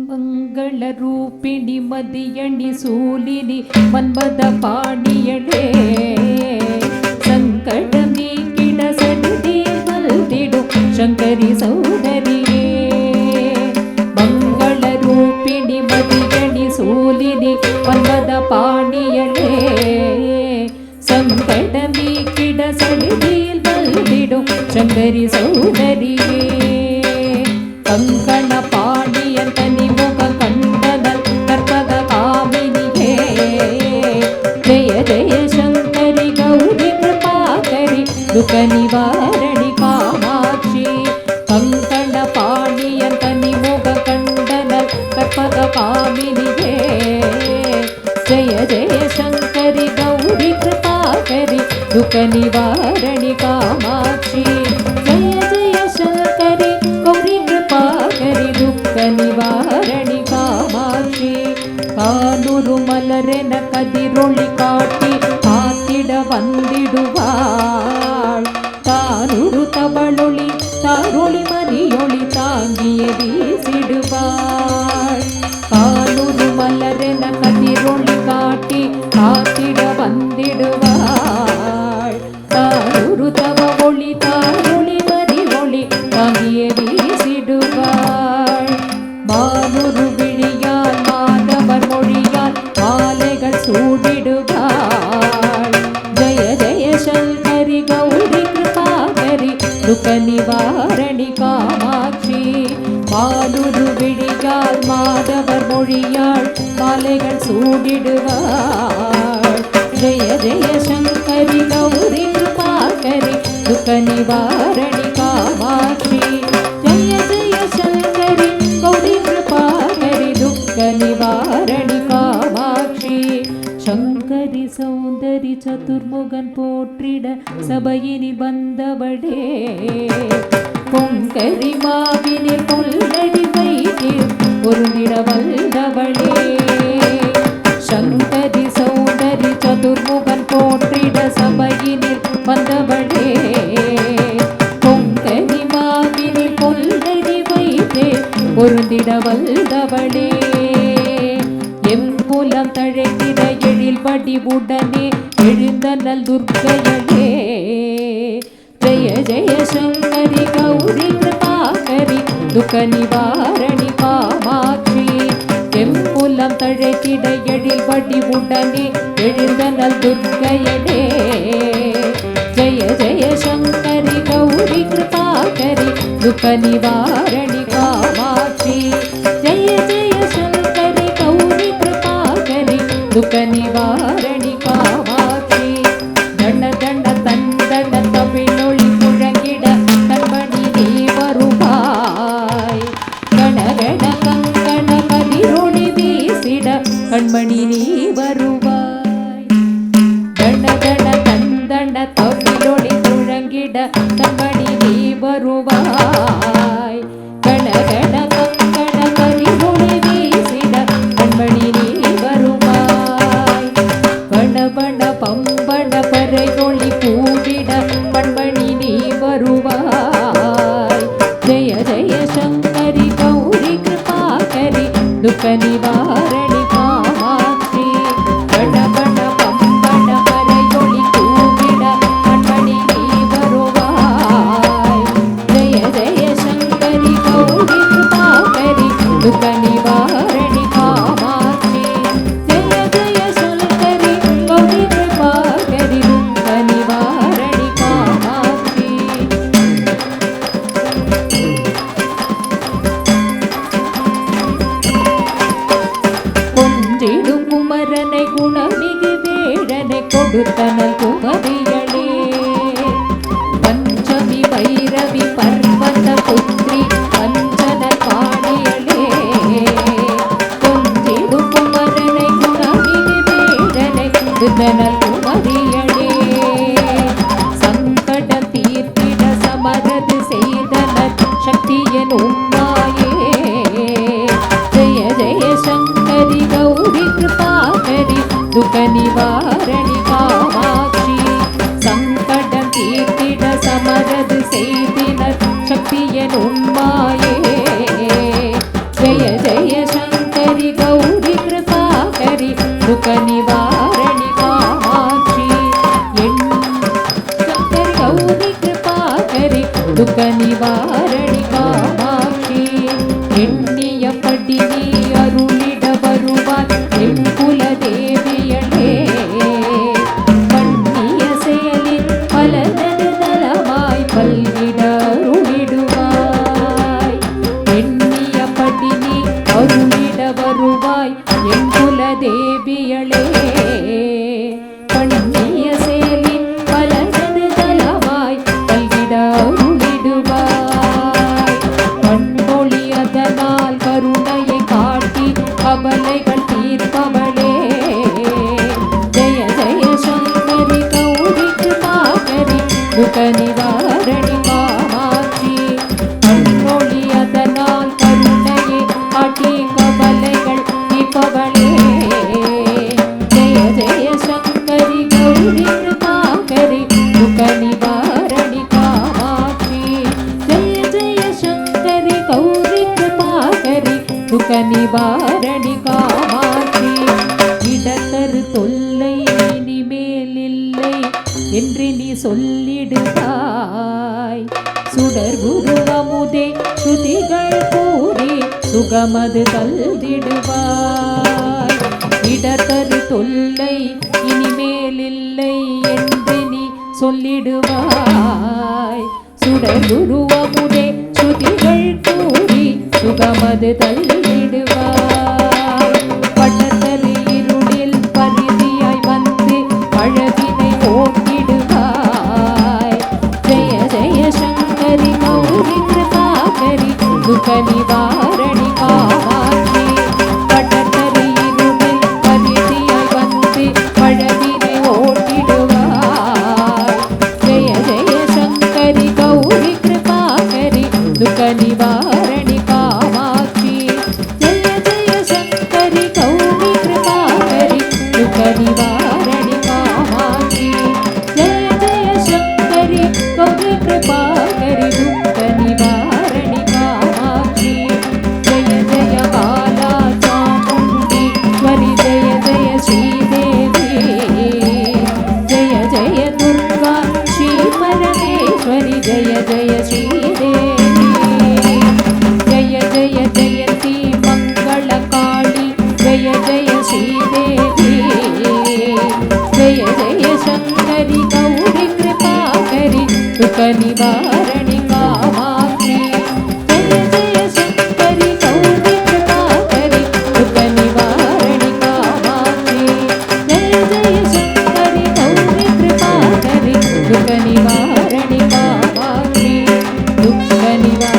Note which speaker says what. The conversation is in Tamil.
Speaker 1: ಮಂಗಳ ರೂಪಿಣಿ ಮದಿಯಣಿ ಸೂಲಿನಿ ಮನ್ಮದ ಪಾಣಿಯಳೇ ಸಂಕಟ ನೀಕಿಡ ಸಡಿದಿ ಬಲ್ದಿಡು ಶಂಕರಿ ಸೌಂದರಿಯೇ ಮಂಗಳ ರೂಪಿಣಿ ಮದಿಯಣಿ ಸೂಲಿನಿ ಮನ್ಮದ ಪಾಣಿಯಳೇ ಸಂಕಟ ನೀಕಿಡ ಸಡಿದಿ ಬಲ್ದಿಡು ಶಂಕರಿ ಸೌಂದರಿಯೇ ಕಂಕಣ ಪಾಣಿಯಂತ ನಿಮುಖ ಕಂಡನಲ್ ಕರ್ಪಗ ಕಾಮಿನಿಗೆ ಜಯ ಜಯ ಶಂಕರಿ ಗೌರಿ ಕೃಪಾಕರಿ ದುಃಖ ನಿವಾರಣಿ ಕಾಮಾಕ್ಷಿ ಕಂಕಣ ಪಾಣಿಯಂತ ನಿಮುಖ ಕಂಡನಲ್ ಕರ್ಪಗ ಕಾಮಿನಿಗೆ ಜಯ ಜಯ ಶಂಕರಿ ಗೌರಿ ಕೃಪಾಕರಿ ದುಃಖ ನಿವಾರಣಿ ಕಾಮಾಕ್ಷಿ ಜಯ ಜಯ ಶಂಕರಿ ಗೌರಿ ಕೃಪಾಕರಿ ದುಃಖ ನಿವಾರಣಿ ಕಾಮಾಕ್ಷಿ ಕಾನೂರು ಮಲರೆನ ಕದಿರೊಳಿ ಕಾಟಿ ಕಾತಿಡ ಬಂದಿಡುವಾಳ್ ತಾನೂರು ತವಳೊಳಿ ತಾರೊಳಿ ಮರಿಯೊಳಿ ತಾಂಗಿಯ ಬೀಸಿಡುವಾಳ್ ಕಾನೂರು ಮಲರೆನ ಕದಿರೊಳಿ ಕಾಟಿ ಕಾತಿಡ ಬಂದಿಡುವಾಳ್ ತಾನೂರು ತವಳೊಳಿ ತಾರೊಳಿ ಮರಿಯೊಳಿ ತಾಂಗಿಯ ಬೀಸಿಡುವಾಳ್ மானூரு விழியால் மாதவர் மொழியால் மாலைகள் சூடிடுவாள் ஜய ஜய சங்கரி கௌரி கிருபாகரி துக்க நிவாரணி காமாட்சி மானூரு விழியால் மாதவர் மொழியால் மாலைகள் சூடிடுவாள் ஜய ஜய சங்கரி கௌரி கிருபாகரி துக்க நிவாரணி காமாட்சி ஜய ஜய சங்கரி ಗೌರಿ ಕೃಪಾಕರಿ ದುಃಖ ನಿವಾರಣಿ ಕಾಮಾಕ್ಷಿ ಶಂಕರಿ ಸೌಂದರಿ ಚತುರ್ಮುಗನ್ போற்றிட சபையினில் வந்தவளே பொங்கரி மாவினில் புல்லடி வைத்தீர் பொருந்திட வந்தவளே ಶಂಕರಿ ಸೌಂದರಿ ಚತುರ್ಮುಗನ್ போற்றிட சபையினில் வந்தவளே பொங்கரி மாவினில் புல்லடி வைத்தீர் பொருந்திட வந்தவளே எம்புலம் தழைத்திட எழில் வடிவுடனே எழுந்தனல் துர்க்கையளே ஜய ஜய சங்கரி கௌரி கிருபாகரி துக்க நிவாரணி காமாட்சி எம்புலம் தழைத்திட எழில் வடிவுடனே எழுந்தனல் துர்க்கையளே ஜய ஜய சங்கரி கௌரி கிருபாகரி துக்க நிவாரணி காமாட்சி ஜய ஜய சங்கரி கௌரி கிருபாகரி துக்க நிவாரணி காமாட்சி தண்ட தண்ட தண்டட தவிழொளி முழங்கிட கண்மணி நீ வருவாய் கணகண கங்கண கதிரொளி வீசிட கண்மணி நீ வருவாய் தண்ட தண்ட தண்டட தவிழொளி முழங்கிட கண்மணி நீ வருவாய் கணகண கங்கண கதிரொளி வீசிட கண்மணி நீ வருவாய் கணவன பம்பன பறையொளி பூவிட கண்மணி நீ வருவாய் ஜய ஜய சங்கரி கௌரி கிருபாகரி துக்க நிவாரணி காமாட்சி கணவன பம்பன பறையொளி பூவிட கண்மணி நீ வருவாய் ஜய ஜய சங்கரி கௌரி கிருபாகரி துக்க நிவாரணி காமாட்சி ஜய ஜய சங்கரி கௌரி கிருபாகரி துக்க நிவாரணி காமாட்சி கொஞ்சிடு குமரனை குணமிகு வேடனை கொடுத்தனல் குமரியளே பஞ்சமி பைரவி பர்வத புத்ரி பஞ்சன பாணியளே கொஞ்சிடு குமரனை குணமிகு வேடனை கொடுத்தனல் குமரியளே சங்கடம் தீர்த்திட சமரது செய்தனர் சக்தியன் உம்மாயே ஜய ஜய சங்கரி கௌரி கிருபாகரி துக்க நிவாரணி காமாட்சி சங்கடம் தீர்த்திட சமரது செய்தினர் சக்தியன் உம்மாயே ஜய ஜய துக்க நிவாரணி காமாட்சி. இடத்தரு தொல்லை இனிமேல் இல்லை என்று நீ சொல்லிடுவாய். சுடர் குருவமுதே ஸ்ருதிகள் கூறி சுகமது தல்திடுவாய். இடத்தரு தொல்லை இனிமேல் இல்லை என்று நீ சொல்லிடுவாய். சுடர் குருவமுதே ஸ்ருதிகள் கூறி சுகமது தல்லிடுவாய். பட்டத்தரு இருளில் பரிதியாய் வந்து பழவினை ஓட்டிடுவாய். ஜெய ஜெய சங்கரி கௌரி கிருபாகரி துக்க நிவாரணி காமாட்சி. பட்டத்தரு இருளில் பரிதியாய் வந்து பழவினை ஓட்டிடுவாய். ஜெய ஜெய சங்கரி கௌரி கிருபாகரி துக்க நிவாரணி காமாட்சி. ஜெய ஜெய சங்கரி கௌரி கிருபாகரி துக்க நிவாரணி காமாட்சி. ஜெய ஜெய சங்கரி கௌரி கிருபாகரி துக்க நிவாரணி காமாட்சி. ஜெய ஜெய பாலா சாமுண்டீஸ்வரி ஜெய ஜெய ஸ்ரீதேவி. ஜெய ஜெய துர்கா ஸ்ரீ பரமேஸ்வரி ஜெய ஜெய ஸ்ரீதேவி. ஜெய ஜெய ஜெயந்தி மங்கள காளி ஜெய ஜெய ஸ்ரீதேவி. ஜெய ஜெய சங்கரி கௌரி கிருபாகரி துக்க நிவாரணி காமாட்சி. ஜெய ஜெய சங்கரி கௌரி கிருபாகரி துக்க நிவாரணி காமாட்சி. ஜெய ஜெய சங்கரி கௌரி கிருபாகரி துக்க நிவாரணி காமாட்சி. துக்க நிவாரணி